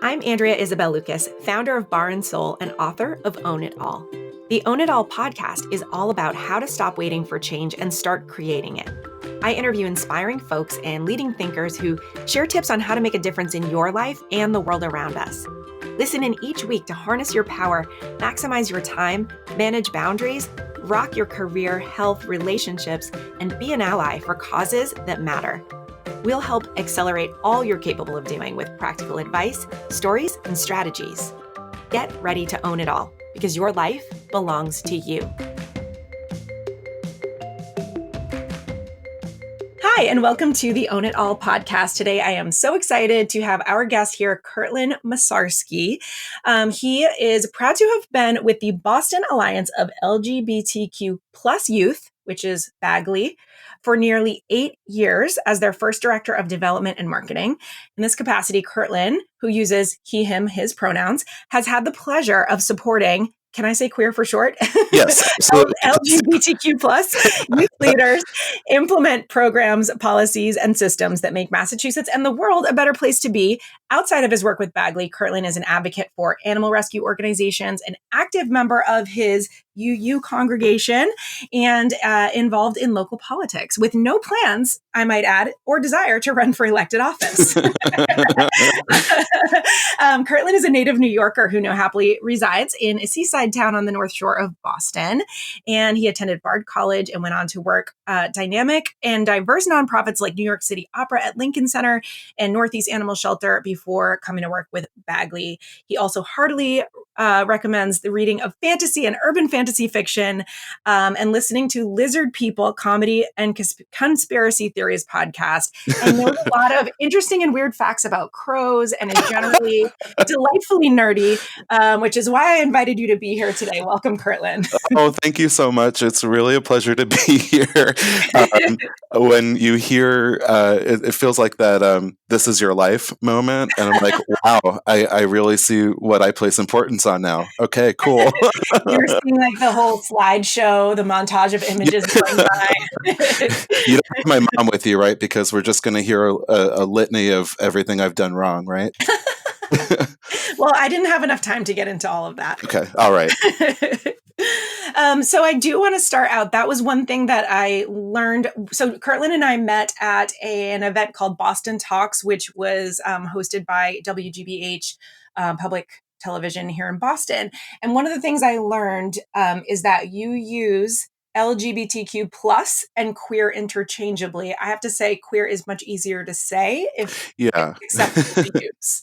I'm Andrea Isabel Lucas, founder of Bar and Soul and author of Own It All. The Own It All podcast is all about how to stop waiting for change and start creating it. I interview inspiring folks and leading thinkers who share tips on how to make a difference in your life and the world around us. Listen in each week to harness your power, maximize your time, manage boundaries, rock your career, health, relationships, and be an ally for causes that matter. We'll help accelerate all you're capable of doing with practical advice, stories, and strategies. Get ready to own it all because your life belongs to you. Hi, and welcome to the Own It All podcast. Today, I am so excited to have our guest here, Kurtlan Massarsky. He is proud to have been with the Boston Alliance of LGBTQ plus youth, which is Bagley, for nearly 8 years as their first director of development and marketing. In this capacity, Kurtlan, who uses he, him, his pronouns, has had the pleasure of supporting, can I say queer for short? Yes, absolutely. LGBTQ plus youth leaders implement programs, policies, and systems that make Massachusetts and the world a better place to be. Outside of his work with Bagley, Kurtlan is an advocate for animal rescue organizations, an active member of his UU congregation, and involved in local politics with no plans, I might add, or desire to run for elected office. Kurtlan is a native New Yorker who now happily resides in a seaside town on the North Shore of Boston. And he attended Bard College and went on to work dynamic and diverse nonprofits like New York City Opera at Lincoln Center and Northeast Animal Shelter before coming to work with Bagley. He also heartily recommends the reading of fantasy and urban fantasy fiction and listening to Lizard People comedy and conspiracy theories podcast, and knows a lot of interesting and weird facts about crows and is generally delightfully nerdy, which is why I invited you to be here today. Welcome, Kurtlan. Oh, thank you so much. It's really a pleasure to be here. When you hear, it feels like that this is your life moment. And I'm like, wow, I really see what I place importance on now. Okay, cool. You're seeing like the whole slideshow, the montage of images going by. You don't have my mom with you, right? Because we're just going to hear a litany of everything I've done wrong, right? Well, I didn't have enough time to get into all of that. Okay, all right. So I do want to start out. That was one thing that I learned. So Kurtlan and I met at an event called Boston Talks, which was hosted by WGBH Public Television here in Boston. And one of the things I learned is that you use LGBTQ plus and queer interchangeably. I have to say queer is much easier to say if acceptable to use.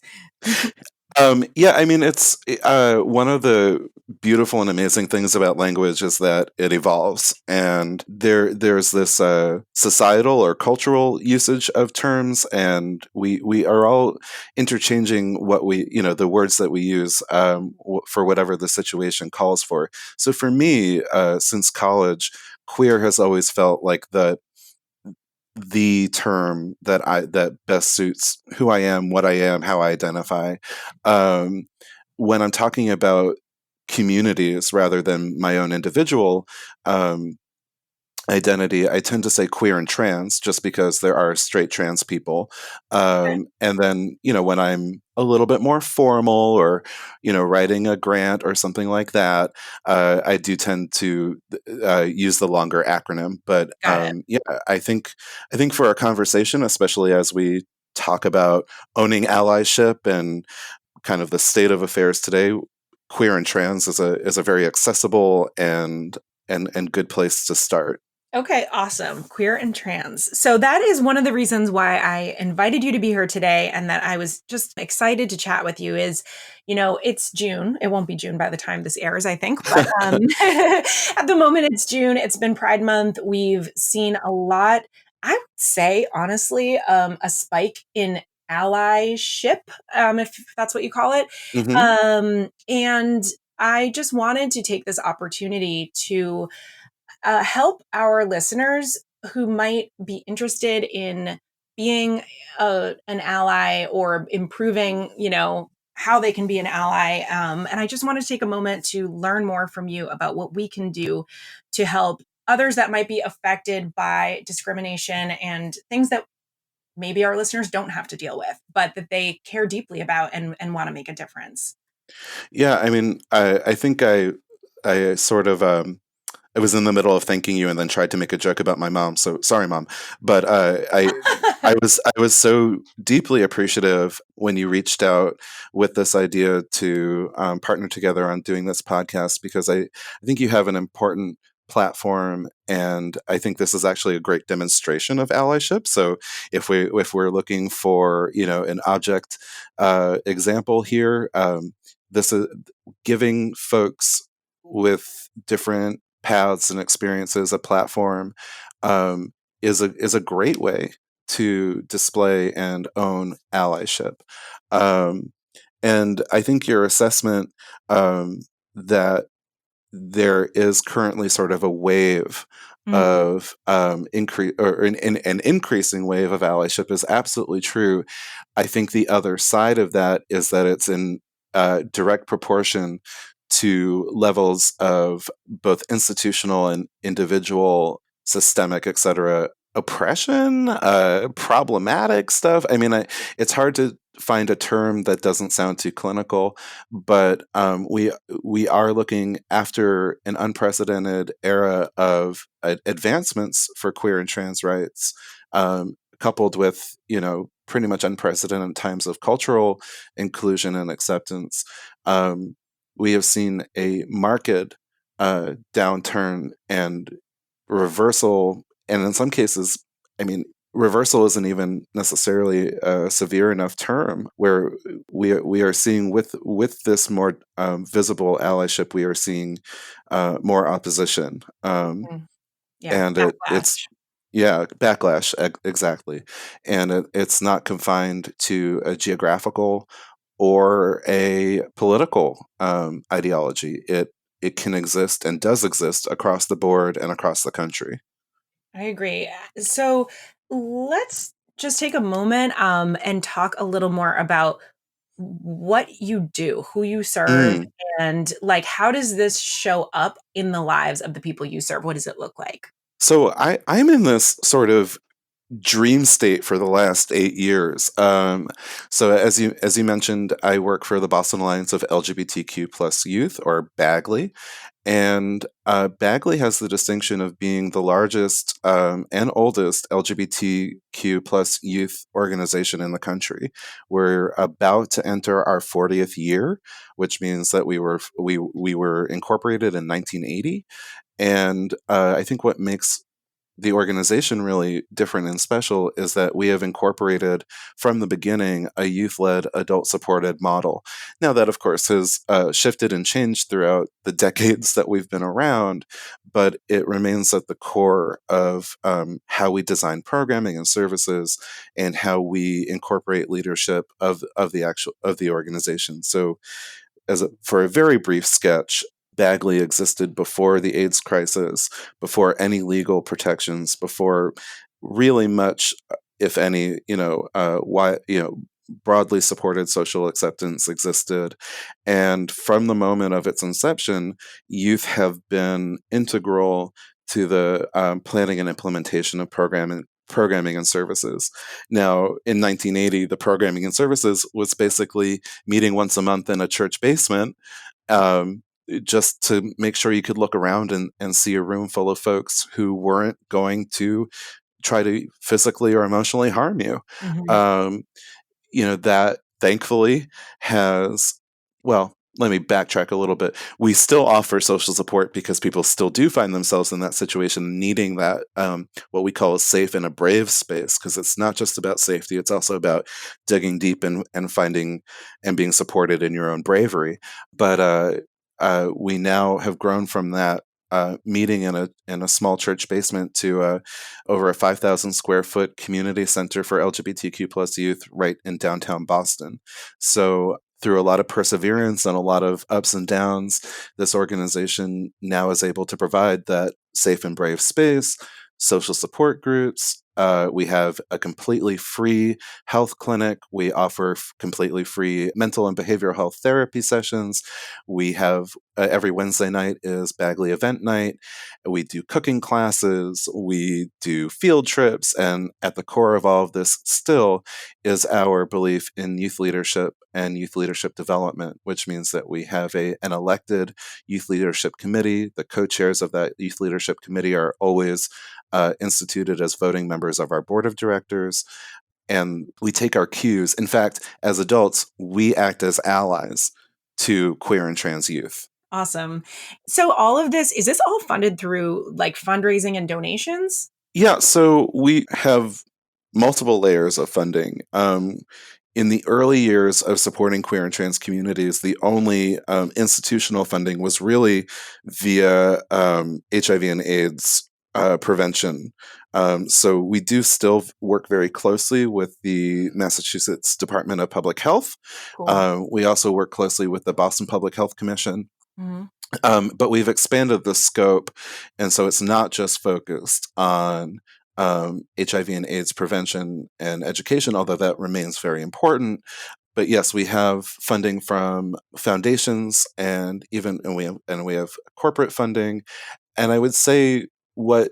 Yeah, I mean, it's one of the beautiful and amazing things about language is that it evolves, and there's this societal or cultural usage of terms, and we are all interchanging what the words that we use for whatever the situation calls for. So for me, since college, queer has always felt like the term that best suits who I am, what I am, how I identify. When I'm talking about communities rather than my own individual identity, I tend to say queer and trans just because there are straight trans people. And then, when I'm a little bit more formal or, writing a grant or something like that, I do tend to use the longer acronym. But I think for our conversation, especially as we talk about owning allyship and kind of the state of affairs today, queer and trans is a very accessible and good place to start. Okay, awesome. Queer and trans. So that is one of the reasons why I invited you to be here today and that I was just excited to chat with you is, it's June. It won't be June by the time this airs, I think. But at the moment, it's June. It's been Pride Month. We've seen a lot, I would say, honestly, a spike in allyship, if that's what you call it. Mm-hmm. And I just wanted to take this opportunity to help our listeners who might be interested in being an ally or improving, how they can be an ally. And I just want to take a moment to learn more from you about what we can do to help others that might be affected by discrimination and things that maybe our listeners don't have to deal with, but that they care deeply about and want to make a difference. Yeah, I mean, I think I sort of I was in the middle of thanking you and then tried to make a joke about my mom. So sorry, mom. But I was so deeply appreciative when you reached out with this idea to partner together on doing this podcast, because I think you have an important platform, and I think this is actually a great demonstration of allyship. So if we're looking for an object example here, this is giving folks with different paths and experiences a platform, is a great way to display and own allyship. Um, and I think your assessment, that there is currently sort of a wave Mm. of increase, or an increasing wave of allyship, is absolutely true. I think the other side of that is that it's in direct proportion to levels of both institutional and individual, systemic, etc., oppression, problematic stuff. I mean, it's hard to find a term that doesn't sound too clinical, but we are looking after an unprecedented era of advancements for queer and trans rights, coupled with pretty much unprecedented times of cultural inclusion and acceptance. We have seen a marked downturn and reversal, and in some cases, I mean, reversal isn't even necessarily a severe enough term, where we are seeing with this more visible allyship, we are seeing more opposition, Mm. Yeah, and it's backlash. yeah, backlash, exactly, and it's not confined to a geographical or a political ideology. It can exist and does exist across the board and across the country. I agree. So let's just take a moment and talk a little more about what you do, who you serve, Mm. and like how does this show up in the lives of the people you serve? What does it look like? So I'm in this sort of dream state for the last 8 years. So as you mentioned, I work for the Boston Alliance of LGBTQ plus youth, or Bagley, and Bagley has the distinction of being the largest and oldest LGBTQ plus youth organization in the country. We're about to enter our 40th year, which means that we were incorporated in 1980. And I think what makes the organization really different and special is that we have incorporated from the beginning a youth-led, adult-supported model. Now, that of course has shifted and changed throughout the decades that we've been around, but it remains at the core of how we design programming and services, and how we incorporate leadership of the organization. So, for a very brief sketch, Bagley existed before the AIDS crisis, before any legal protections, before really much, if any, broadly supported social acceptance existed. And from the moment of its inception, youth have been integral to the planning and implementation of programming and services. Now, in 1980, the programming and services was basically meeting once a month in a church basement, um, just to make sure you could look around and see a room full of folks who weren't going to try to physically or emotionally harm you. Mhm. Um, that thankfully has, well, let me backtrack a little bit. We still offer social support because people still do find themselves in that situation, needing that, what we call a safe and a brave space, because it's not just about safety, it's also about digging deep and finding and being supported in your own bravery. But we now have grown from that meeting in a small church basement to over a 5,000 square foot community center for LGBTQ plus youth right in downtown Boston. So through a lot of perseverance and a lot of ups and downs, this organization now is able to provide that safe and brave space, social support groups, We have a completely free health clinic. We offer completely free mental and behavioral health therapy sessions. We have every Wednesday night is Bagley event night. We do cooking classes. We do field trips. And at the core of all of this still is our belief in youth leadership and youth leadership development, which means that we have an elected youth leadership committee. The co-chairs of that youth leadership committee are always instituted as voting members of our board of directors. And we take our cues. In fact, as adults, we act as allies to queer and trans youth. Awesome. So all of this, is this all funded through like fundraising and donations? Yeah, so we have multiple layers of funding. In the early years of supporting queer and trans communities, the only institutional funding was really via HIV and AIDS prevention. So we do still work very closely with the Massachusetts Department of Public Health. Cool. We also work closely with the Boston Public Health Commission. Mhm. But we've expanded the scope, and so it's not just focused on HIV and AIDS prevention and education, although that remains very important. But yes, we have funding from foundations, and we have corporate funding. And I would say what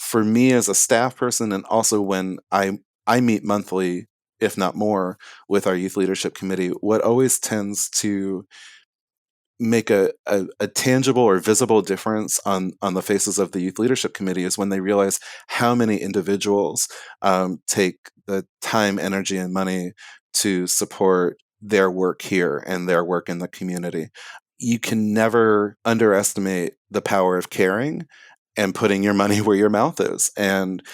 for me as a staff person, and also when I meet monthly, if not more, with our youth leadership committee, what always tends to make a tangible or visible difference on the faces of the youth leadership committee is when they realize how many individuals take the time, energy, and money to support their work here and their work in the community. You can never underestimate the power of caring and putting your money where your mouth is. And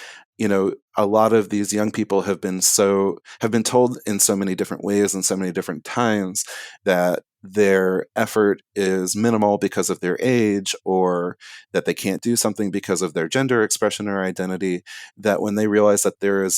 a lot of these young people have been told in so many different ways and so many different times that their effort is minimal because of their age, or that they can't do something because of their gender expression or identity, that when they realize that there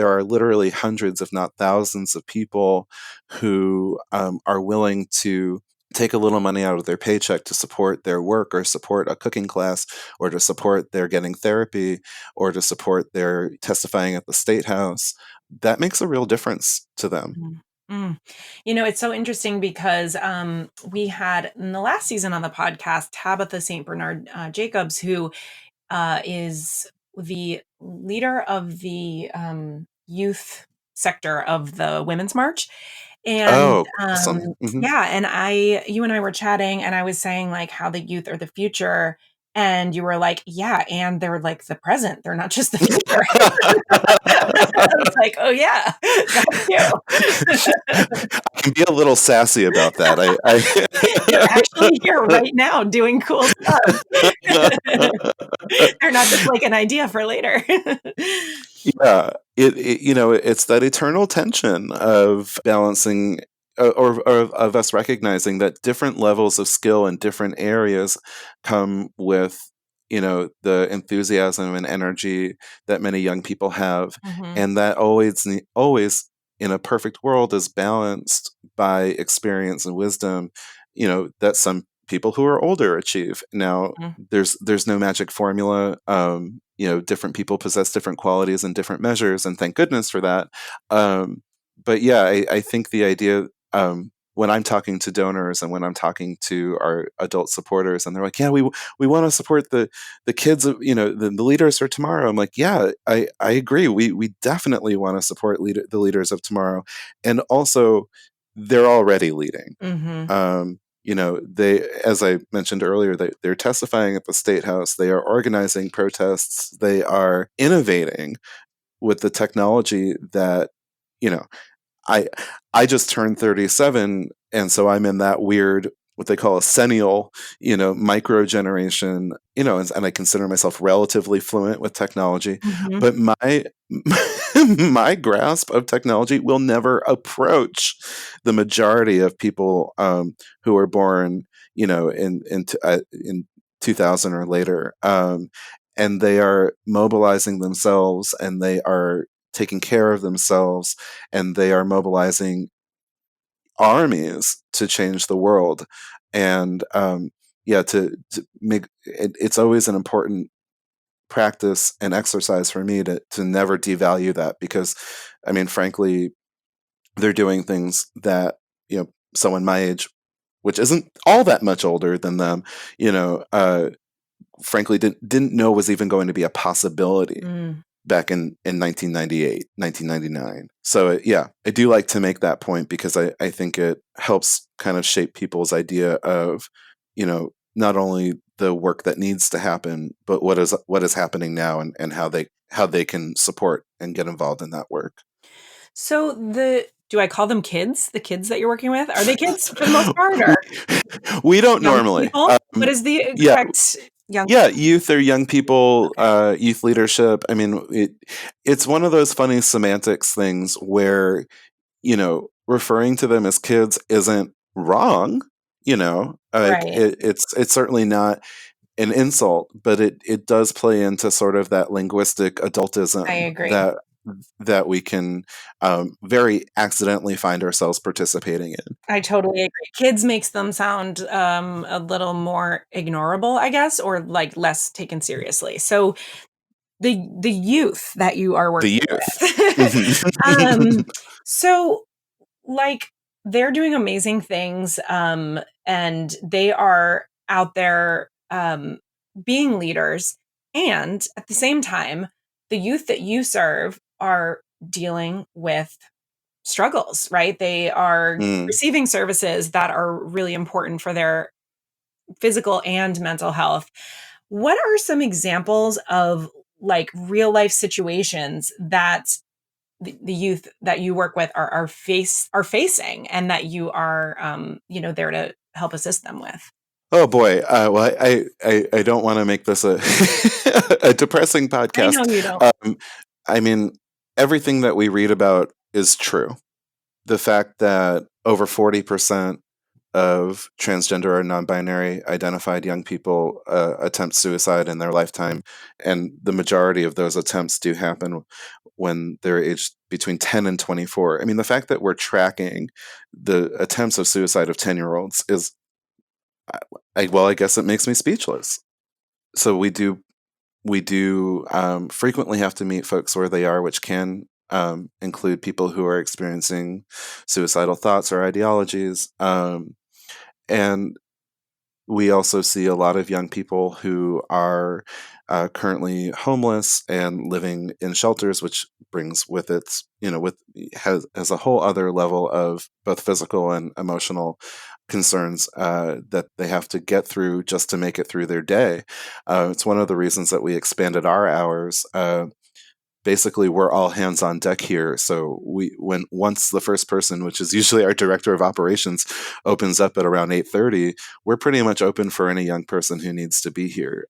are literally hundreds, if not thousands, of people who are willing to take a little money out of their paycheck to support their work, or support a cooking class, or to support their getting therapy, or to support their testifying at the state house, that makes a real difference to them. Mm. Mm. It's so interesting because we had in the last season on the podcast Tabitha St. Bernard Jacobs, who is the leader of the youth sector of the Women's March. And Oh, awesome. Hmm. yeah, and you and I were chatting, and I was saying like how the youth are the future. And you were like, yeah, and they're like the present. They're not just the future. I was like, oh yeah, that too. I can be a little sassy about that. They're actually here right now doing cool stuff. They're not just like an idea for later. Yeah, it's that eternal tension of balancing, or of us recognizing that different levels of skill in different areas come with the enthusiasm and energy that many young people have, Mhm, and that always in a perfect world is balanced by experience and wisdom, that some people who are older achieve. Now, mhm, there's no magic formula. Different people possess different qualities and different measures, and thank goodness for that. But yeah, I think the idea, when I'm talking to donors and when I'm talking to our adult supporters, and they're like, yeah, we want to support the kids of the leaders for tomorrow. I'm like, yeah, I agree. We definitely want to support the leaders of tomorrow, and also they're already leading. mhm, They, as I mentioned earlier, they're testifying at the state house. They are organizing protests. They are innovating with the technology that, you know, I I just turned 37, and so I'm in that weird, what they call a senial, micro generation, and I consider myself relatively fluent with technology, mhm, but my my grasp of technology will never approach the majority of people who were born, in 2000 or later, and they are mobilizing themselves, and they are taking care of themselves, and they are mobilizing armies to change the world. And yeah, to make it's always an important practice and exercise for me to never devalue that, because I mean, frankly, they're doing things that, someone my age, which isn't all that much older than them, frankly didn't know was even going to be a possibility back in 1998, 1999. So yeah, I do like to make that point, because I think it helps kind of shape people's idea of, not only the work that needs to happen, but what is happening now, and how they can support and get involved in that work. So do I call them kids? The kids that you're working with, are they kids for the most part, or We don't young normally. people? What is the Yeah, correct young? yeah, youth or young people, Okay. youth leadership. I mean, it's one of those funny semantics things where, referring to them as kids isn't wrong. Like Right. it's certainly not an insult, but it does play into sort of that linguistic I adultism agree. that we can very accidentally find ourselves participating in. I totally agree. Kids makes them sound, a little more ignorable, I guess, or, like, less taken seriously. So the youth that you are The working youth. with, um, so, like, they're doing amazing things, and they are out there, being leaders, and at the same time, the youth that you serve are dealing with struggles, right? They are Mm. receiving services that are really important for their physical and mental health. What are some examples of, like, real life situations that the youth that you work with are facing, and that you are, there to help assist them with? Oh boy. Well, I don't want to make this a a depressing I know podcast. you don't. I mean, everything that we read about is true. The fact that over 40% of transgender or non-binary identified young people attempt suicide in their lifetime, and the majority of those attempts do happen when they're aged between 10 and 24. I mean, the fact that we're tracking the attempts of suicide of 10-year-olds is, well, I guess it makes me speechless. So we do frequently have to meet folks where they are, which can include people who are experiencing suicidal thoughts or ideologies. And we also see a lot of young people who are currently homeless and living in shelters, which brings with its, has a whole other level of both physical and emotional concerns that they have to get through just to make it through their day. It's one of the reasons that we expanded our hours. Basically, we're all hands on deck here. So once the first person, which is usually our director of operations, opens up at around 8:30, we're pretty much open for any young person who needs to be here.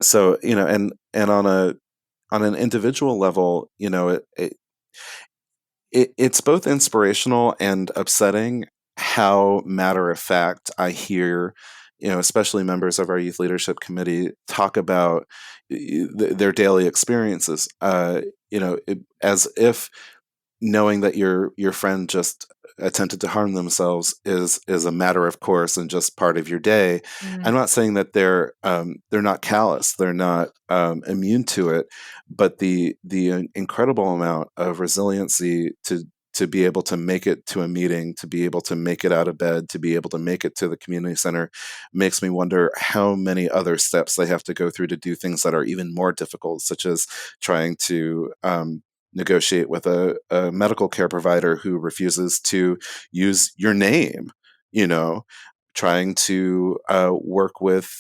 So and on an individual level, it's both inspirational and upsetting how matter of fact I hear, especially members of our youth leadership committee talk about their daily experiences. As if knowing that your friend just attempted to harm themselves is a matter of course and just part of your day. Mm. I'm not saying that they're not callous, they're not immune to it, but the incredible amount of resiliency to be able to make it to a meeting, to be able to make it out of bed, to be able to make it to the community center, makes me wonder how many other steps they have to go through to do things that are even more difficult, such as trying to negotiate with a medical care provider who refuses to use your name, you know, trying to work with,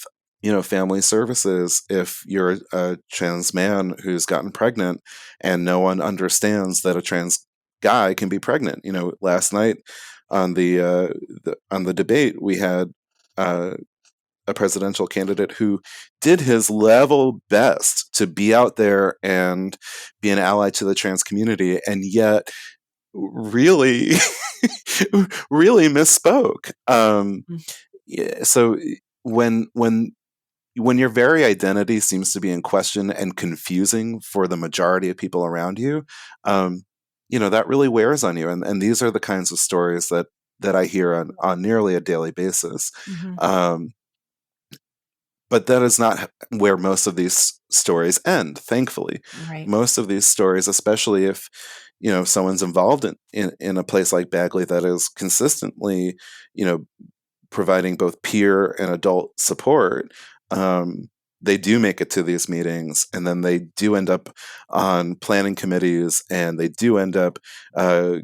family services if you're a trans man who's gotten pregnant and no one understands that a trans guy can be pregnant. Last night on on the debate, we had uh, a presidential candidate who did his level best to be out there and be an ally to the trans community, and yet really, really misspoke. Mm. Yeah, so when your very identity seems to be in question and confusing for the majority of people around you, that really wears on you. And these are the kinds of stories that I hear on nearly a daily basis. Mhm. Um, But that is not where most of these stories end, thankfully. Right. Most of these stories, especially if someone's involved in a place like Bagley that is consistently, providing both peer and adult support, they do make it to these meetings, and then they do end up on planning committees, and they do end up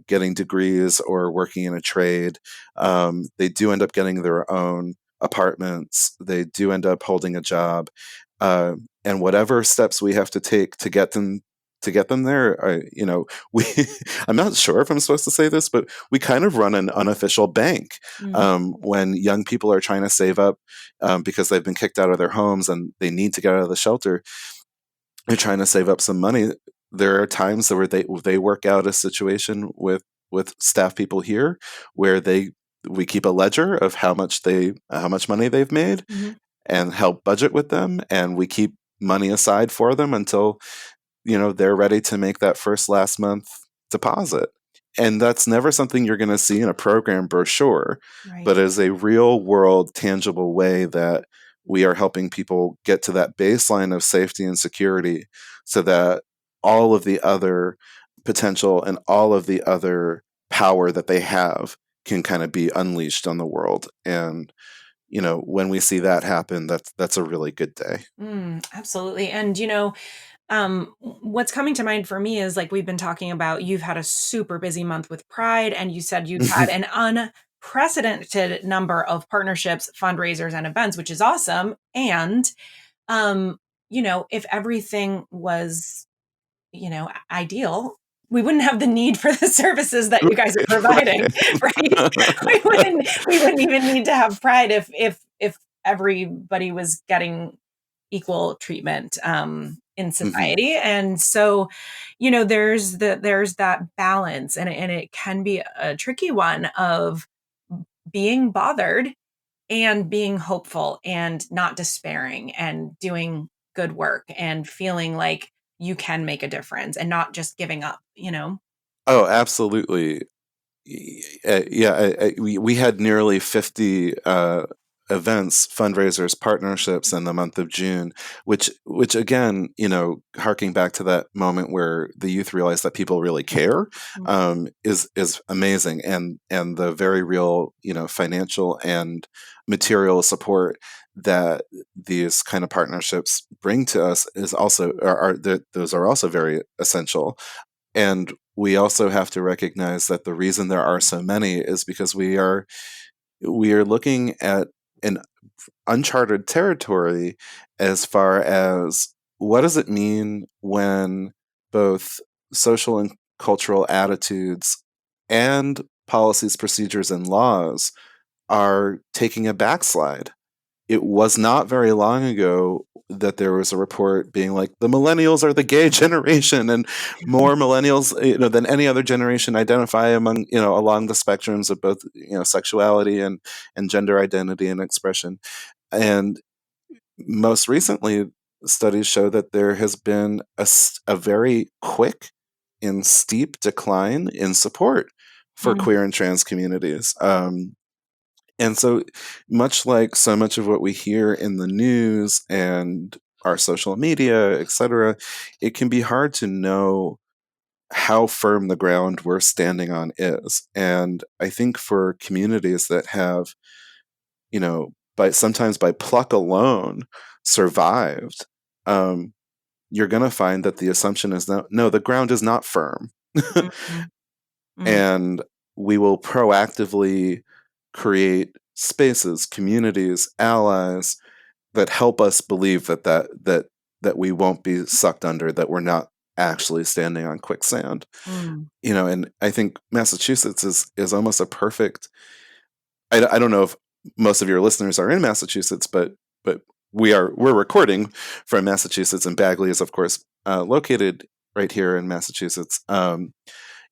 getting degrees or working in a trade. They do end up getting their own apartments. They do end up holding a job, and whatever steps we have to take to get them there, we I'm not sure if I'm supposed to say this, but we kind of run an unofficial bank. Mm. When young people are trying to save up because they've been kicked out of their homes and they need to get out of the shelter, they're trying to save up some money. There are times where they work out a situation with staff people here where we keep a ledger of how much money they've made Mm-hmm. and help budget with them, and we keep money aside for them until they're ready to make that first last month deposit. And that's never something you're going to see in a program brochure, Right. but as a real world, tangible way that we are helping people get to that baseline of safety and security so that all of the other potential and all of the other power that they have can kind of be unleashed on the world. And when we see that happen, that's a really good day. Absolutely. And, what's coming to mind for me is like we've been talking about, you've had a super busy month with Pride, and you said you've had an unprecedented number of partnerships, fundraisers, and events, which is awesome. And, if everything was, ideal, we wouldn't have the need for the services that you guys are providing, right? We wouldn't even need to have Pride if everybody was getting equal treatment in Mhm. society. And so, there's that balance, and it can be a tricky one of being bothered and being hopeful and not despairing and doing good work and feeling like you can make a difference and not just giving up. Oh, absolutely. Yeah, we had nearly 50 events, fundraisers, partnerships in the month of June, which again, harking back to that moment where the youth realized that people really care, is amazing, and the very real, financial and material support that these kind of partnerships bring to us is also those are also very essential. And we also have to recognize that the reason there are so many is because we are looking at an uncharted territory as far as what does it mean when both social and cultural attitudes and policies, procedures, and laws are taking a backslide. It was not very long ago that there was a report being like the millennials are the gay generation, and more millennials than any other generation identify among along the spectrums of both sexuality and gender identity and expression. And most recently, studies show that there has been a very quick and steep decline in support for Mm, queer and trans communities. And so, much like so much of what we hear in the news and our social media, etc., it can be hard to know how firm the ground we're standing on is. And I think for communities that have, sometimes by pluck alone, survived, um, you're going to find that the assumption is that no, the ground is not firm. mm, mm, mm, And we will proactively create spaces, communities, allies that help us believe that we won't be sucked under, that we're not actually standing on quicksand. mm. And I think Massachusetts is almost a perfect. I don't know if most of your listeners are in Massachusetts, but we're recording from Massachusetts, and Bagley is of course located right here in Massachusetts.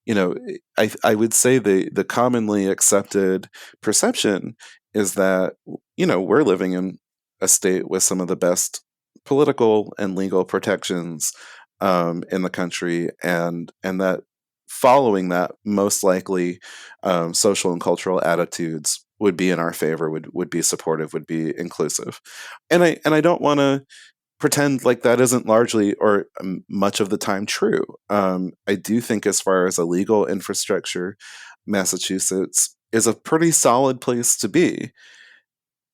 You know, I would say the commonly accepted perception is that we're living in a state with some of the best political and legal protections in the country, and that following that, most likely social and cultural attitudes would be in our favor, would be supportive, would be inclusive. And I don't want to pretend like that isn't largely or much of the time true. I do think, as far as a legal infrastructure, Massachusetts is a pretty solid place to be.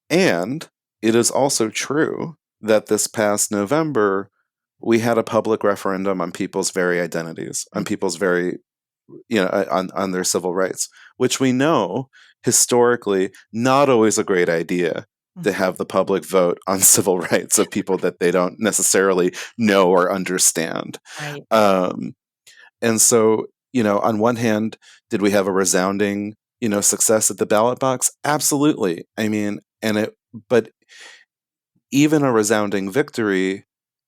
And it is also true that this past November, we had a public referendum on people's very identities, on people's very, on their civil rights, which we know historically not always a great idea to have the public vote on civil rights of people that they don't necessarily know or understand. Right. And so, on one hand, did we have a resounding, success at the ballot box? Absolutely. I mean, but even a resounding victory,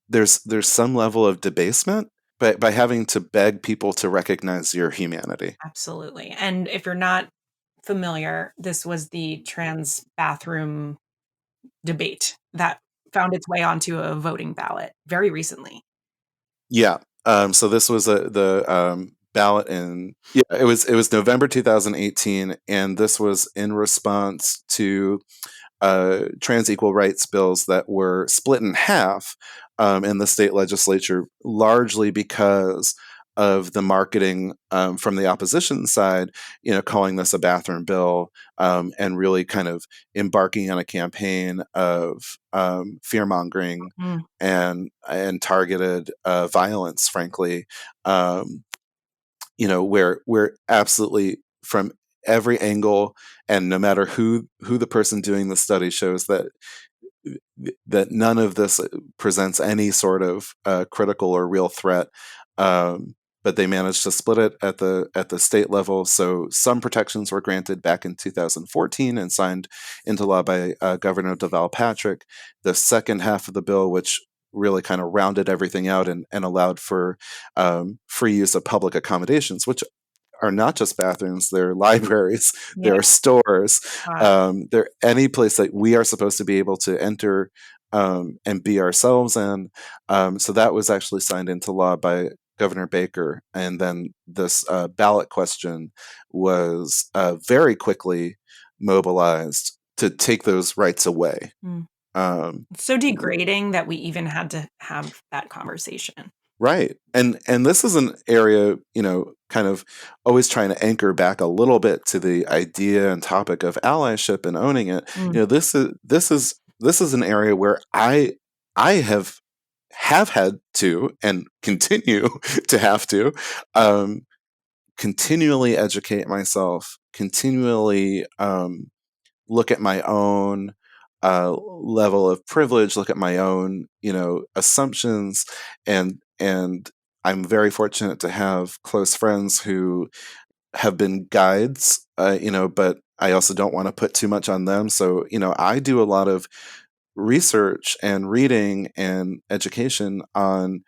there's some level of debasement by having to beg people to recognize your humanity. Absolutely. And if you're not familiar, this was the trans bathroom debate that found its way onto a voting ballot very recently. Yeah. So this was the ballot it was November 2018, and this was in response to trans equal rights bills that were split in half in the state legislature, largely because of the marketing from the opposition side, calling this a bathroom bill, and really kind of embarking on a campaign of fear mongering Mm. and targeted violence, frankly, where absolutely from every angle, and no matter who the person doing the study shows that none of this presents any sort of critical or real threat. But they managed to split it at the state level. So some protections were granted back in 2014 and signed into law by Governor Deval Patrick. The second half of the bill, which really kind of rounded everything out and allowed for free use of public accommodations, which are not just bathrooms, they're libraries, Yeah. there are stores, they're any place that we are supposed to be able to enter and be ourselves in. So that was actually signed into law by Governor Baker. And then this ballot question was very quickly mobilized to take those rights away. Mm. Um, It's so degrading that we even had to have that conversation. Right. And this is an area, kind of always trying to anchor back a little bit to the idea and topic of allyship and owning it. Mm. This is an area where I have had to and continue to have to continually educate myself, continually look at my own level of privilege, look at my own, assumptions, and I'm very fortunate to have close friends who have been guides, but I also don't want to put too much on them. So, I do a lot of research and reading and education on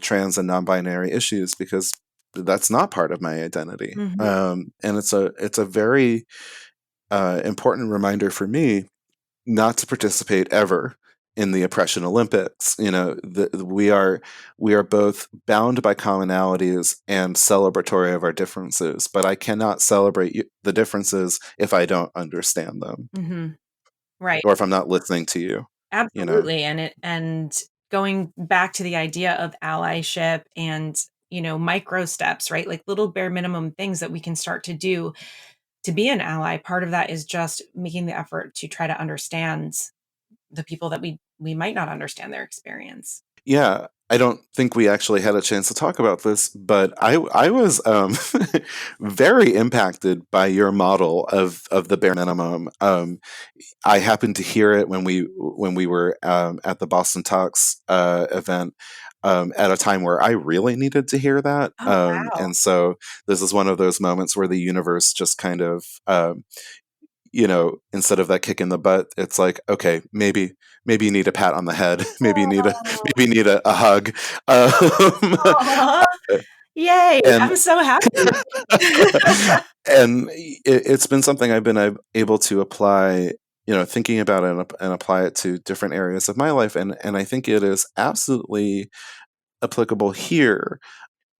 trans and non-binary issues because that's not part of my identity. Mm-hmm. And it's a very important reminder for me not to participate ever in the oppression Olympics. We are both bound by commonalities and celebratory of our differences, but I cannot celebrate the differences if I don't understand them, Mm-hmm. Right. or if I'm not listening to you. Absolutely. And going back to the idea of allyship and, micro steps, right? Like little bare minimum things that we can start to do to be an ally. Part of that is just making the effort to try to understand the people that we might not understand their experience. Yeah, I don't think we actually had a chance to talk about this, but I was very impacted by your model of the bare minimum. I happened to hear it when we were at the Boston Talks event at a time where I really needed to hear that. Oh, wow. And so this is one of those moments where the universe just kind of instead of that kick in the butt, it's like, okay, maybe you need a pat on the head, maybe you need Oh, a hug, um, aw. Yay. and I'm so happy. and it's been something I've been able to apply, thinking about it and apply it to different areas of my life, and I think it is absolutely applicable here,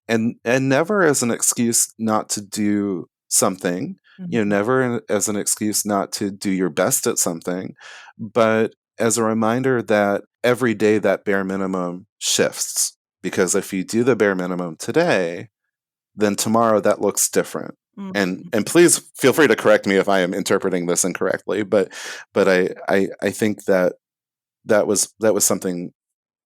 and never as an excuse not to do something never as an excuse not to do your best at something, but as a reminder that every day that bare minimum shifts. Because if you do the bare minimum today, then tomorrow that looks different. And please feel free to correct me if I am interpreting this incorrectly, but I think that was something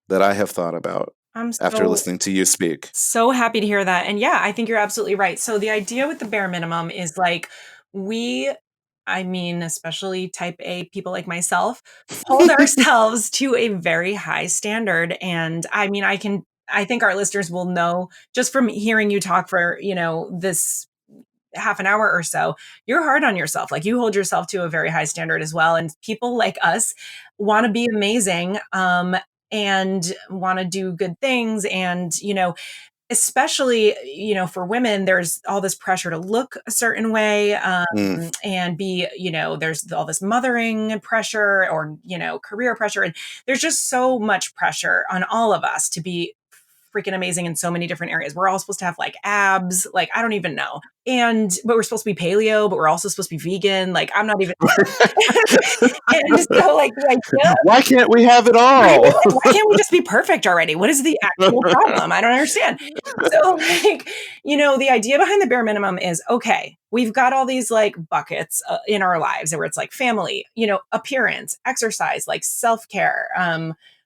that I have thought about after listening to you speak. So happy to hear that. And yeah, I think you're absolutely right. So the idea with the bare minimum is like especially type A people like myself, hold ourselves to a very high standard. And I think our listeners will know just from hearing you talk for, this half an hour or so, you're hard on yourself. Like you hold yourself to a very high standard as well. And people like us want to be amazing, and want to do good things. And, especially, for women, there's all this pressure to look a certain way, and be, there's all this mothering pressure or, career pressure. And there's just so much pressure on all of us to be freaking amazing in so many different areas. We're all supposed to have like abs, like I don't even know. But we're supposed to be paleo, but we're also supposed to be vegan. Like I'm not even. And so like why can't we have it all? Right? Like, why can't we just be perfect already? What is the actual problem? I don't understand. So like, the idea behind the bare minimum is, okay, we've got all these like buckets in our lives where it's like family, appearance, exercise, like self-care,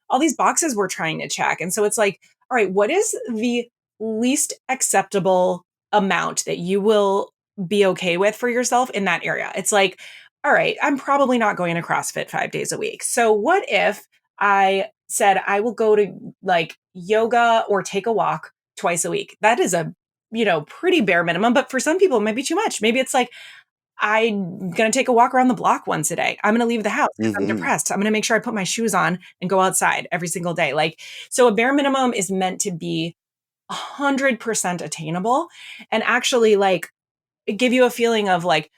all these boxes we're trying to check. And so it's like, all right, what is the least acceptable amount that you will be okay with for yourself in that area? It's like, all right, I'm probably not going to CrossFit 5 days a week. So what if I said I will go to like yoga or take a walk twice a week? That is a, pretty bare minimum, but for some people it might be too much. Maybe it's like, I'm going to take a walk around the block once a day. I'm going to leave the house because I'm depressed. I'm going to make sure I put my shoes on and go outside every single day. Like, so a bare minimum is meant to be 100% attainable and actually like give you a feeling of like,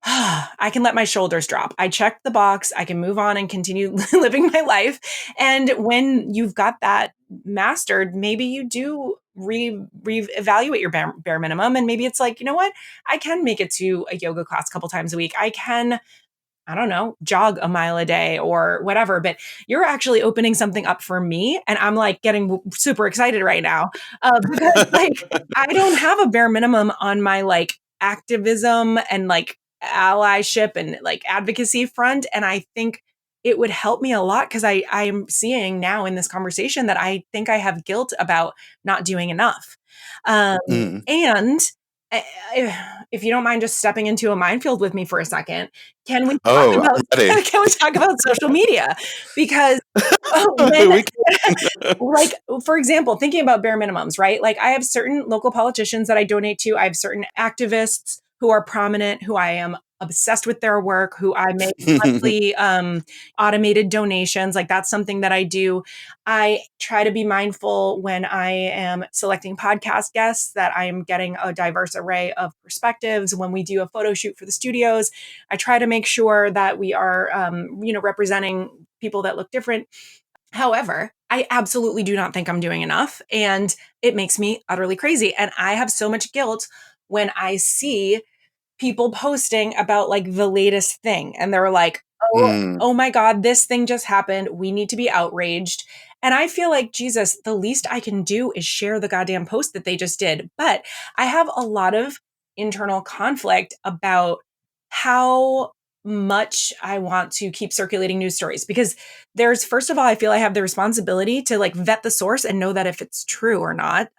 I can let my shoulders drop. I checked the box. I can move on and continue living my life. And when you've got that mastered, maybe you do reevaluate your bare minimum. And maybe it's like, you know what? I can make it to a yoga class a couple times a week. I can, I don't know, jog a mile a day or whatever, but you're actually opening something up for me. And I'm like getting super excited right now because like, I don't have a bare minimum on my like activism and like allyship and like advocacy front. And I think it would help me a lot because I'm seeing now in this conversation that I think I have guilt about not doing enough. And if you don't mind just stepping into a minefield with me for a second, can we talk about social media? Because like, for example, thinking about bare minimums, right? Like I have certain local politicians that I donate to. I have certain activists who are prominent, who I am obsessed with their work, who I make monthly automated donations. Like that's something that I do. I try to be mindful when I am selecting podcast guests that I am getting a diverse array of perspectives. When we do a photo shoot for the studios, I try to make sure that we are, representing people that look different. However, I absolutely do not think I'm doing enough. And it makes me utterly crazy. And I have so much guilt when I see people posting about like the latest thing. And they're like, oh my God, this thing just happened. We need to be outraged. And I feel like, Jesus, the least I can do is share the goddamn post that they just did. But I have a lot of internal conflict about how much I want to keep circulating news stories because first of all, I feel I have the responsibility to like vet the source and know that if it's true or not.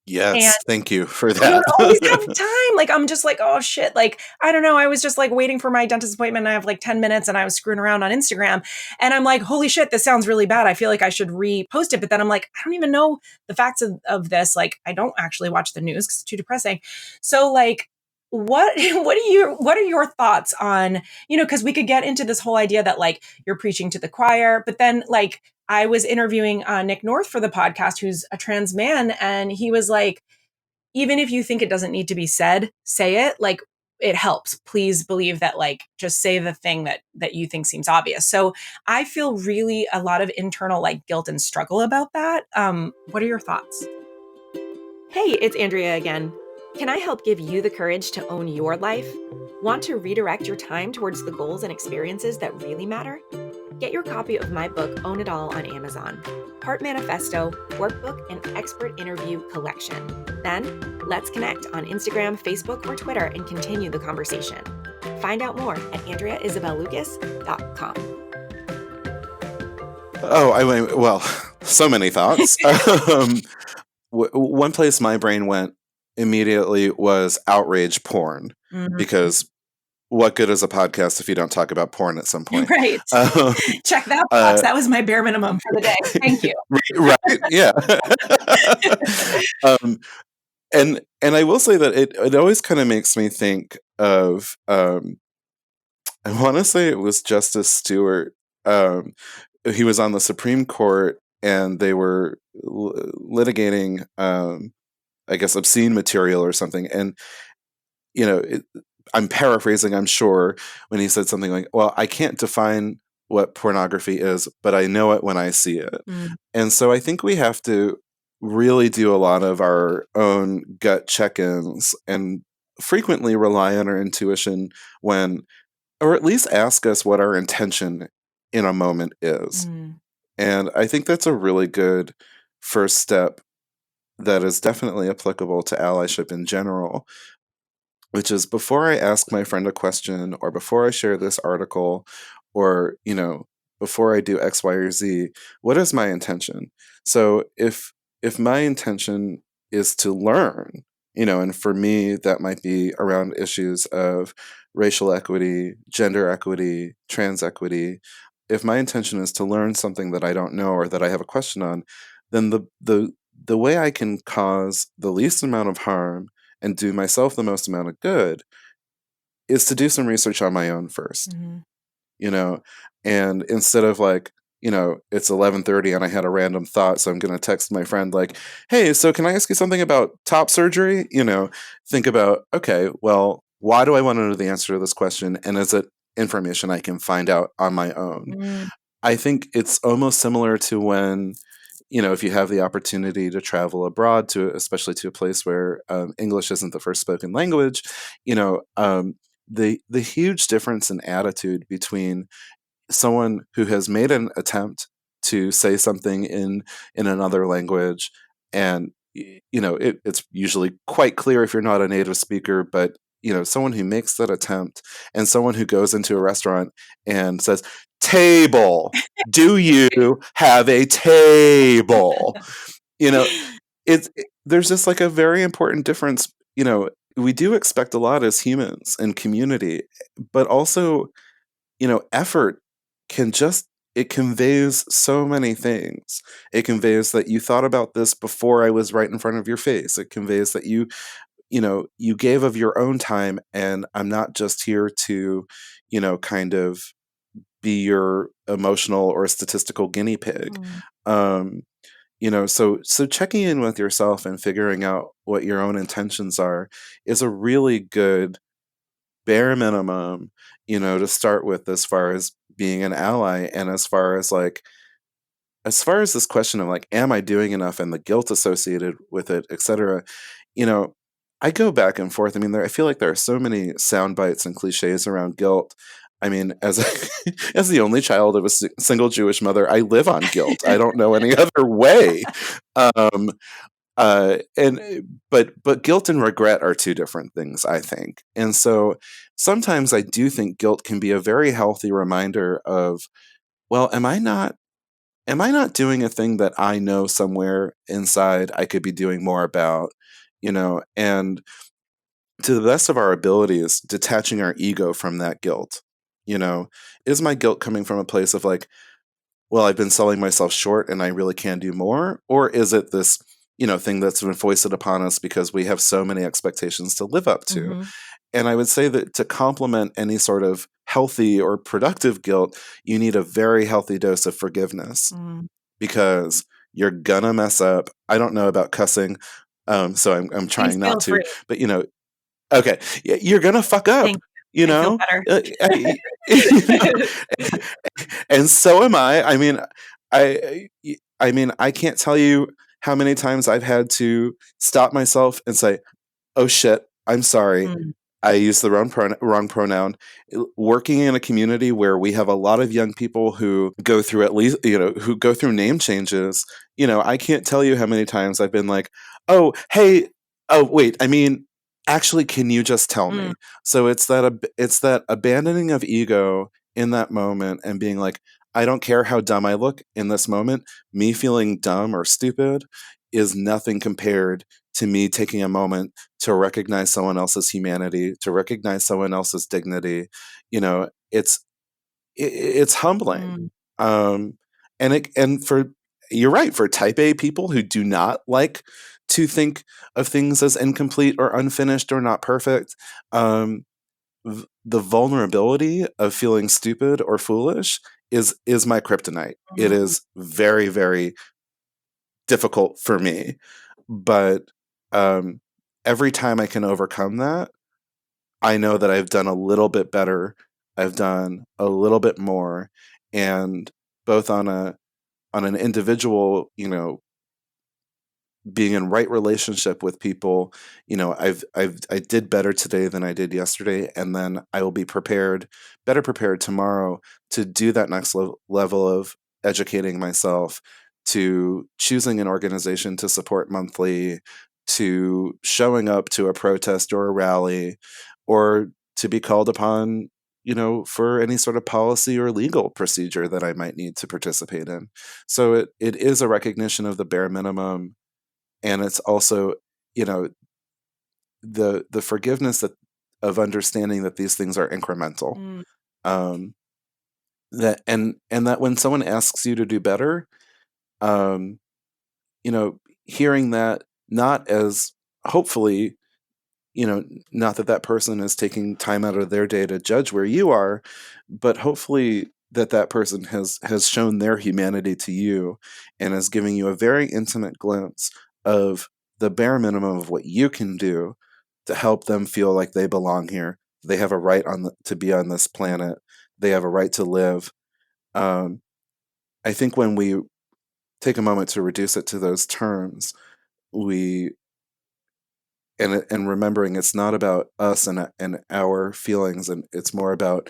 Yes, thank you for that. I don't always have time. Like, I'm just like, oh shit. Like, I don't know. I was just like waiting for my dentist appointment. And I have like 10 minutes and I was screwing around on Instagram and I'm like, holy shit, this sounds really bad. I feel like I should repost it. But then I'm like, I don't even know the facts of this. Like, I don't actually watch the news because it's too depressing. So like, what are your thoughts on, because we could get into this whole idea that like you're preaching to the choir, but then like I was interviewing Nick North for the podcast, who's a trans man. And he was like, even if you think it doesn't need to be said, say it. Like it helps. Please believe that, like, just say the thing that you think seems obvious. So I feel really a lot of internal like guilt and struggle about that. What are your thoughts? Hey, it's Andrea again. Can I help give you the courage to own your life? Want to redirect your time towards the goals and experiences that really matter? Get your copy of my book, Own It All, on Amazon. Heart Manifesto, workbook, and expert interview collection. Then, let's connect on Instagram, Facebook, or Twitter and continue the conversation. Find out more at AndreaIsabelLucas.com. Oh, I mean, well, so many thoughts. One place my brain went immediately was outrage porn, because what good is a podcast if you don't talk about porn at some point? Right. Check that box. That was my bare minimum for the day. Thank you. Right. Yeah. And I will say that it always kind of makes me think of, I want to say it was Justice Stewart. He was on the Supreme Court and they were litigating, I guess, obscene material or something. And, you know, I'm paraphrasing, I'm sure, when he said something like, well, I can't define what pornography is, but I know it when I see it. And so I think we have to really do a lot of our own gut check-ins and frequently rely on our intuition when, or at least ask us what our intention in a moment is. And I think that's a really good first step that is definitely applicable to allyship in general, which is before I ask my friend a question or before I share this article or, you know, before I do X, Y, or Z, what is my intention? So if my intention is to learn, you know, and for me, that might be around issues of racial equity, gender equity, trans equity. If my intention is to learn something that I don't know or that I have a question on, then the way I can cause the least amount of harm and do myself the most amount of good is to do some research on my own first, you know, and instead of like, you know, it's 11:30 and I had a random thought, so I'm going to text my friend like, hey, so can I ask you something about top surgery? You know, think about, okay, well, why do I want to know the answer to this question? And is it information I can find out on my own? I think it's almost similar to when, you know, if you have the opportunity to travel abroad to, especially to a place where English isn't the first spoken language, you know, the huge difference in attitude between someone who has made an attempt to say something in another language, and you know, it's usually quite clear if you're not a native speaker, but you know, someone who makes that attempt and someone who goes into a restaurant and says, table, do you have a table? You know, there's just like a very important difference. You know, we do expect a lot as humans and community, but also, you know, effort can just, it conveys so many things. It conveys that you thought about this before I was right in front of your face. It conveys that you know, you gave of your own time, and I'm not just here to, you know, kind of be your emotional or statistical guinea pig. You know, so checking in with yourself and figuring out what your own intentions are is a really good bare minimum, you know, to start with as far as being an ally, and as far as this question of like, am I doing enough, and the guilt associated with it, etc. You know, I go back and forth. I mean, I feel like there are so many sound bites and cliches around guilt. I mean, as as the only child of a single Jewish mother, I live on guilt. I don't know any other way. But guilt and regret are two different things, I think. And so sometimes I do think guilt can be a very healthy reminder of, well, am I not doing a thing that I know somewhere inside I could be doing more about, you know, and to the best of our abilities, detaching our ego from that guilt. You know, is my guilt coming from a place of like, well, I've been selling myself short and I really can do more? Or is it this, you know, thing that's been foisted upon us because we have so many expectations to live up to? And I would say that to complement any sort of healthy or productive guilt, you need a very healthy dose of forgiveness, because you're gonna mess up. I don't know about cussing, so I'm trying not to. Free. But you know, okay, you're gonna fuck up. You know, you know? And so am I. I mean, I mean, I can't tell you how many times I've had to stop myself and say, oh shit, I'm sorry. Mm. I used the wrong pronoun. Working in a community where we have a lot of young people who go through who go through name changes, I can't tell you how many times I've been like, oh, hey, oh, wait, I mean, actually, can you just tell Mm. me? So it's that abandoning of ego in that moment and being like, I don't care how dumb I look in this moment. Me feeling dumb or stupid is nothing compared to me taking a moment to recognize someone else's humanity, to recognize someone else's dignity. It's humbling. Mm. Um, and for you're right, for type A people who do not like to think of things as incomplete or unfinished or not perfect, the vulnerability of feeling stupid or foolish is my kryptonite. It Mm. is very, very difficult for me, but um, every time I can overcome that, I know that I've done a little bit better. I've done a little bit more, and both on an individual, being in right relationship with people, I did better today than I did yesterday, and then I will be better prepared tomorrow to do that next level of educating myself, to choosing an organization to support monthly, to showing up to a protest or a rally, or to be called upon, for any sort of policy or legal procedure that I might need to participate in. So it is a recognition of the bare minimum, and it's also, you know the forgiveness that of understanding that these things are incremental, Mm. um and that when someone asks you to do better, um hearing that, not as, hopefully, not that that person is taking time out of their day to judge where you are, but hopefully that that person has shown their humanity to you and is giving you a very intimate glimpse of the bare minimum of what you can do to help them feel like they belong here. They have a right to be on this planet. They have a right to live. Um, I think when we take a moment to reduce it to those terms, we and remembering it's not about us and our feelings, and it's more about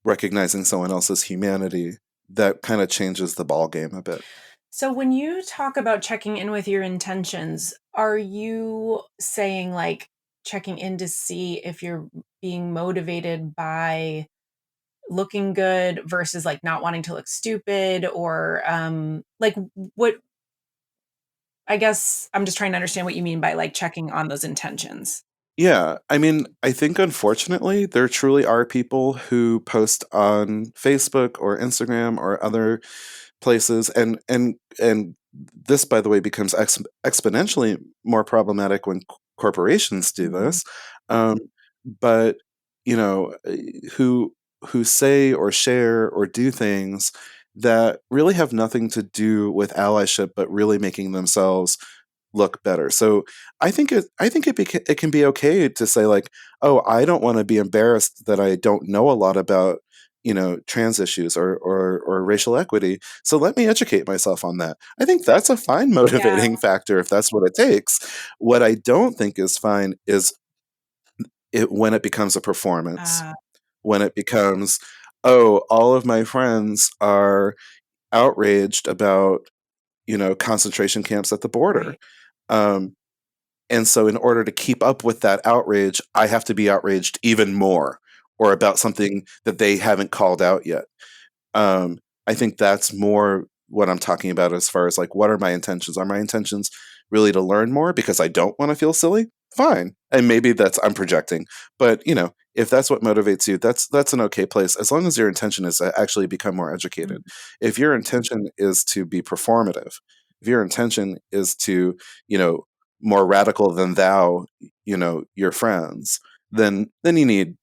recognizing someone else's humanity, that kind of changes the ball game a bit. So when you talk about checking in with your intentions, are you saying like checking in to see if you're being motivated by looking good versus like not wanting to look stupid, or like what, I guess I'm just trying to understand what you mean by like checking on those intentions. Yeah, I mean, I think unfortunately there truly are people who post on Facebook or Instagram or other places, and this, by the way, becomes exponentially more problematic when corporations do Mhm. this. Um, but who say or share or do things that really have nothing to do with allyship, but really making themselves look better. So I think it can be okay to say, like, oh, I don't want to be embarrassed that I don't know a lot about, trans issues or racial equity. So let me educate myself on that. I think that's a fine Yeah. motivating factor if that's what it takes. What I don't think is fine is when it becomes a performance, Uh, when it becomes, oh, all of my friends are outraged about, concentration camps at the border. right. Um, And so, in order to keep up with that outrage, I have to be outraged even more, or about something that they haven't called out yet. I think that's more what I'm talking about as far as, like, what are my intentions? Are my intentions really to learn more because I don't want to feel silly? Fine. And maybe I'm projecting. But, if that's what motivates you, that's an okay place, as long as your intention is to actually become more Mm. educated. If your intention is to be performative, if your intention is to, you know, more radical than thou, your friends, then you need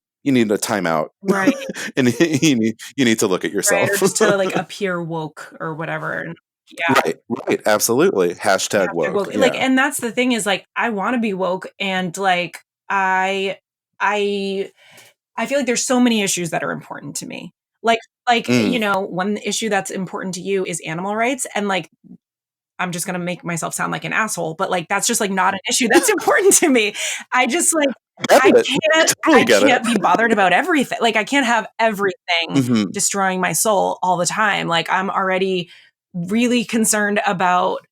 a timeout. Right. And you need to look at Right. Or yourself. just to like appear woke or whatever. And yeah. Right, right, absolutely. Hashtag Hashtag woke. woke. Like, Yeah. and that's the thing is like, I want to be woke, and like, I, I feel like there's so many issues that are important to me. Like, Mm, one issue that's important to you is animal rights. And like, I'm just going to make myself sound like an asshole, but like, that's just like not an issue that's important to me. I just like, I can't be bothered about everything. Like, I can't have everything destroying my soul all the time. Like, I'm already really concerned about,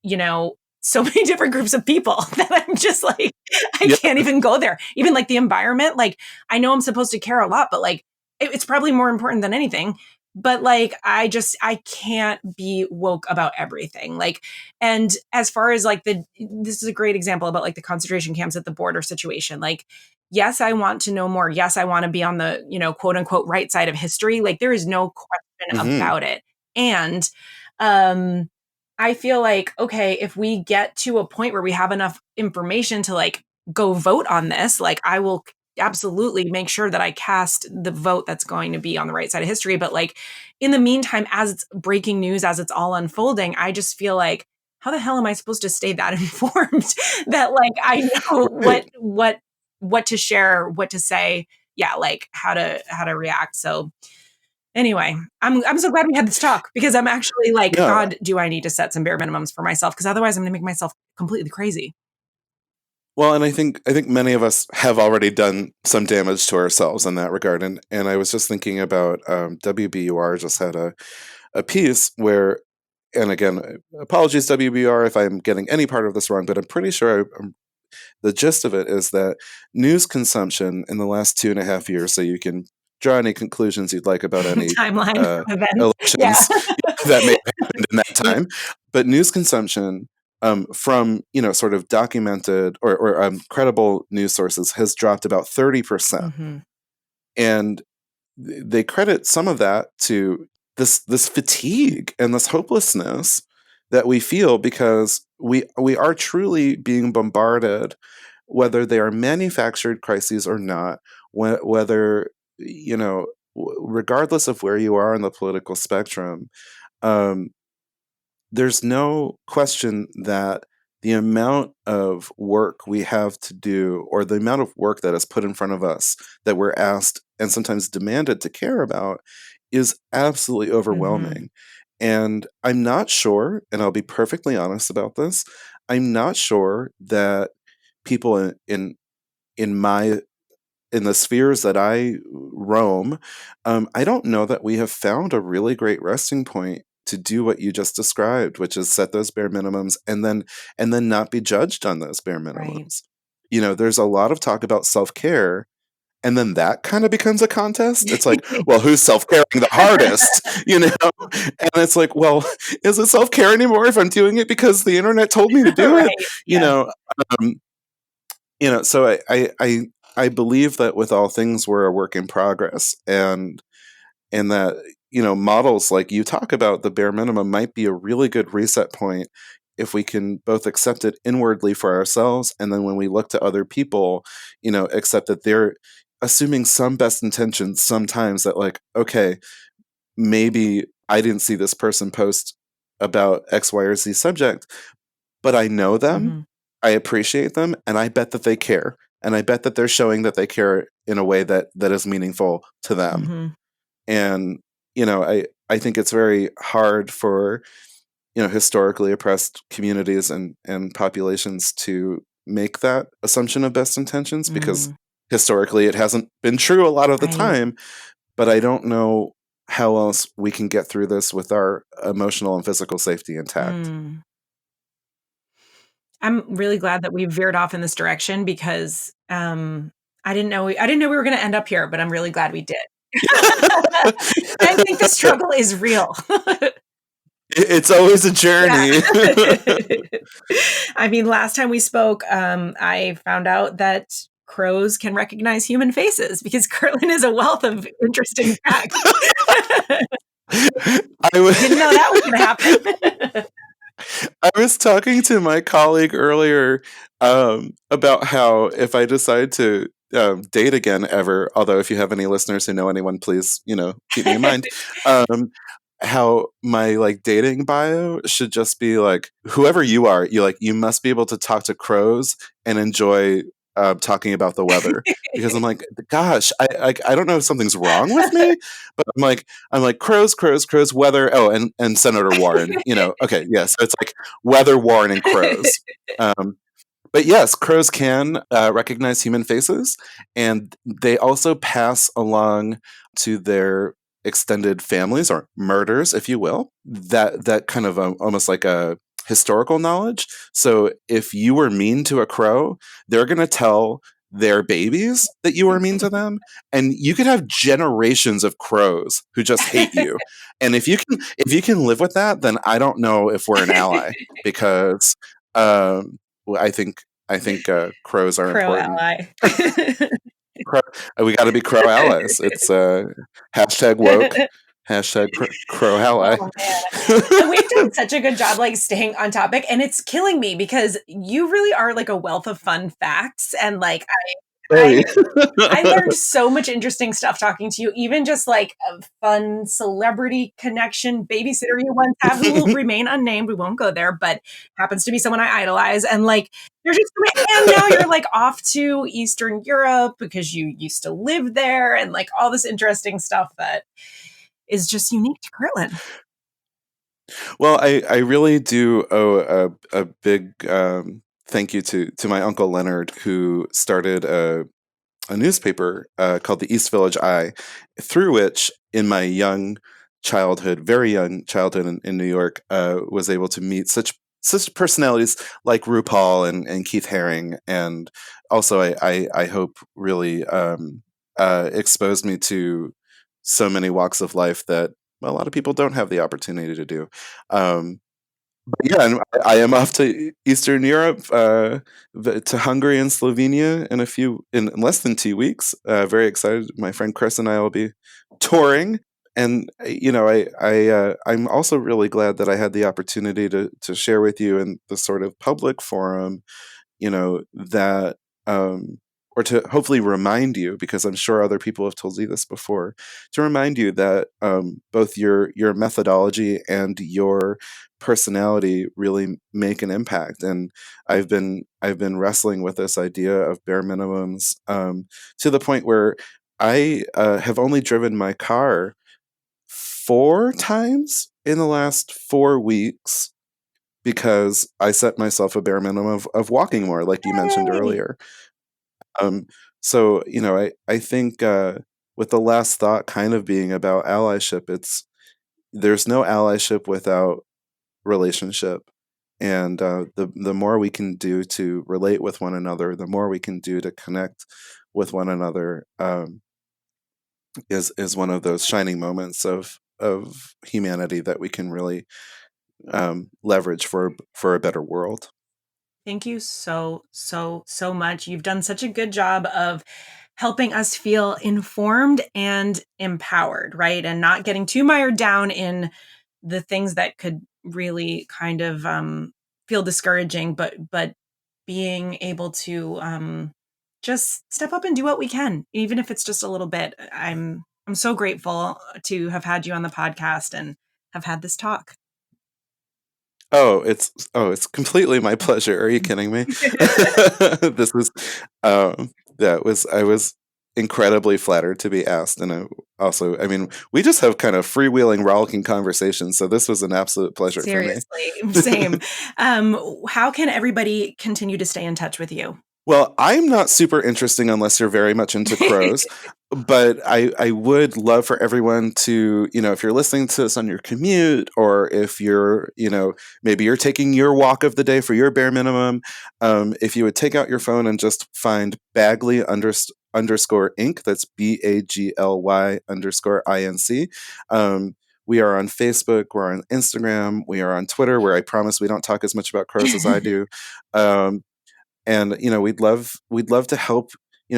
so many different groups of people that I'm just like, I can't even go there. Even like the environment, like, I know I'm supposed to care a lot, but like, it's probably more important than anything. But like, I can't be woke about everything. Like, and as far as like this is a great example about like the concentration camps at the border situation. Like, yes, I want to know more. Yes, I want to be on the, quote unquote, right side of history. Like, there is no question about it. And, I feel like, okay, if we get to a point where we have enough information to like go vote on this, like I will absolutely make sure that I cast the vote that's going to be on the right side of history. But like in the meantime, as it's breaking news, as it's all unfolding, I just feel like, how the hell am I supposed to stay that informed that like I know what to share, what to say, like how to react. So anyway, I'm so glad we had this talk because I'm actually like, God, do I need to set some bare minimums for myself? Because otherwise I'm going to make myself completely crazy. Well, and I think many of us have already done some damage to ourselves in that regard. And I was just thinking about WBUR just had a piece where, and again, apologies WBUR if I'm getting any part of this wrong, but I'm pretty sure the gist of it is that news consumption in the last 2.5 years, so you can draw any conclusions you'd like about any timeline elections that may have happened in that time, but news consumption from sort of documented or credible news sources has dropped about 30%, and they credit some of that to this fatigue and this hopelessness that we feel because we are truly being bombarded, whether they are manufactured crises or not, whether regardless of where you are in the political spectrum, there's no question that the amount of work we have to do, or the amount of work that is put in front of us that we're asked and sometimes demanded to care about, is absolutely overwhelming. And I'm not sure, and I'll be perfectly honest about this, I'm not sure that people in the spheres that I roam, I don't know that we have found a really great resting point to do what you just described, which is set those bare minimums and then not be judged on those bare minimums. Right. There's a lot of talk about self-care, and then that kind of becomes a contest. It's like, well, who's self-caring the hardest? And it's like, well, is it self-care anymore if I'm doing it because the internet told me to do right. it? So I believe that with all things, we're a work in progress, and that models like you talk about, the bare minimum might be a really good reset point if we can both accept it inwardly for ourselves, and then when we look to other people, accept that they're assuming some best intentions sometimes, that like, okay, maybe I didn't see this person post about X, Y, or Z subject, but I know them, I appreciate them, and I bet that they care. And I bet that they're showing that they care in a way that is meaningful to them. And, I think it's very hard for, historically oppressed communities and populations to make that assumption of best intentions, because historically it hasn't been true a lot of the time. But I don't know how else we can get through this with our emotional and physical safety intact. I'm really glad that we veered off in this direction because I didn't know we were going to end up here, but I'm really glad we did. I think the struggle is real. It's always a journey. Yeah. I mean, last time we spoke, I found out that crows can recognize human faces because Kurtlan is a wealth of interesting facts. I didn't know that was going to happen. I was talking to my colleague earlier about how if I decide to date again ever, although if you have any listeners who know anyone, please, keep me in mind, how my like dating bio should just be like, whoever you are, you must be able to talk to crows and enjoy talking about the weather because I'm like, gosh, I don't know if something's wrong with me, but I'm like crows, crows, crows, weather. Oh, and Senator Warren. Okay, yeah. So it's like weather, Warren, and crows. But yes, crows can recognize human faces, and they also pass along to their extended families or murders, if you will. That kind of almost like a historical knowledge. So if you were mean to a crow, they're going to tell their babies that you were mean to them, and you could have generations of crows who just hate you. And if you can live with that, then I don't know if we're an ally because well, I think crows are Crow important. ally. Crow, we got to be crow allies. It's hashtag woke, hashtag crow ally. Oh man. And we've done such a good job like staying on topic, and it's killing me because you really are like a wealth of fun facts, and like I Hey. I learned so much interesting stuff talking to you, even just like a fun celebrity connection babysitter you once had who will remain unnamed. We won't go there, but happens to be someone I idolize. And like, you're just, and now you're like off to Eastern Europe because you used to live there and like all this interesting stuff that is just unique to Kurtlan. Well, I really do owe a big thank you to my uncle Leonard, who started a newspaper called the East Village Eye, through which, in my very young childhood in New York, was able to meet such personalities like RuPaul and Keith Haring, and also I hope really exposed me to so many walks of life that a lot of people don't have the opportunity to do. But yeah, and I am off to Eastern Europe, to Hungary and Slovenia in less than 2 weeks. Very excited. My friend Chris and I will be touring, and I'm also really glad that I had the opportunity to share with you in the sort of public forum, that or to hopefully remind you, because I'm sure other people have told you this before, to remind you that both your methodology and your personality really make an impact. And I've been wrestling with this idea of bare minimums, to the point where I have only driven my car 4 times in the last 4 weeks because I set myself a bare minimum of walking more, like you mentioned Yay! earlier. Um, so, I think with the last thought kind of being about allyship, there's no allyship without relationship. And the more we can do to relate with one another, the more we can do to connect with one another, is one of those shining moments of humanity that we can really leverage for a better world. Thank you so, so, so much. You've done such a good job of helping us feel informed and empowered, right? And not getting too mired down in the things that could really kind of feel discouraging, but being able to just step up and do what we can, even if it's just a little bit. I'm so grateful to have had you on the podcast and have had this talk. It's completely my pleasure. Are you kidding me? This was I was incredibly flattered to be asked, and I mean, we just have kind of freewheeling, rollicking conversations. So this was an absolute pleasure for me. Seriously, same. How can everybody continue to stay in touch with you? Well, I'm not super interesting unless you're very much into crows, but I would love for everyone to, if you're listening to this on your commute, or if you're, maybe you're taking your walk of the day for your bare minimum, if you would take out your phone and just find Bagley underscore Inc. That's BAGLY_INC. We are on Facebook, we're on Instagram, we are on Twitter, where I promise we don't talk as much about crows as I do. And we'd love to help,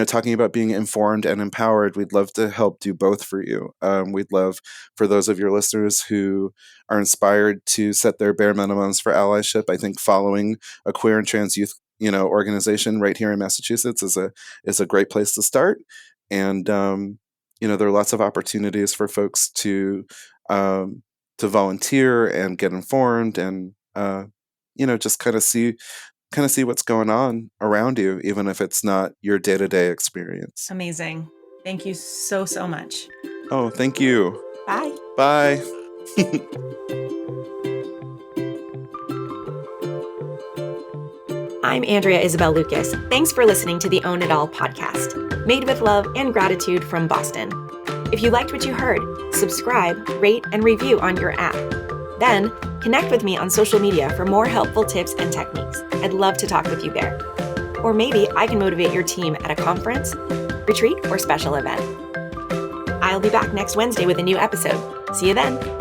talking about being informed and empowered. We'd love to help do both for you. We'd love for those of your listeners who are inspired to set their bare minimums for allyship. I think following a queer and trans youth organization right here in Massachusetts is a great place to start. And there are lots of opportunities for folks to volunteer and get informed, and just kind of see kind of see what's going on around you, even if it's not your day-to-day experience. Amazing. Thank you so, so much. Oh, thank you. Bye. Bye. I'm Andrea Isabel Lucas. Thanks for listening to the Own It All podcast, made with love and gratitude from Boston. If you liked what you heard, subscribe, rate, and review on your app. Then, connect with me on social media for more helpful tips and techniques. I'd love to talk with you there. Or maybe I can motivate your team at a conference, retreat, or special event. I'll be back next Wednesday with a new episode. See you then.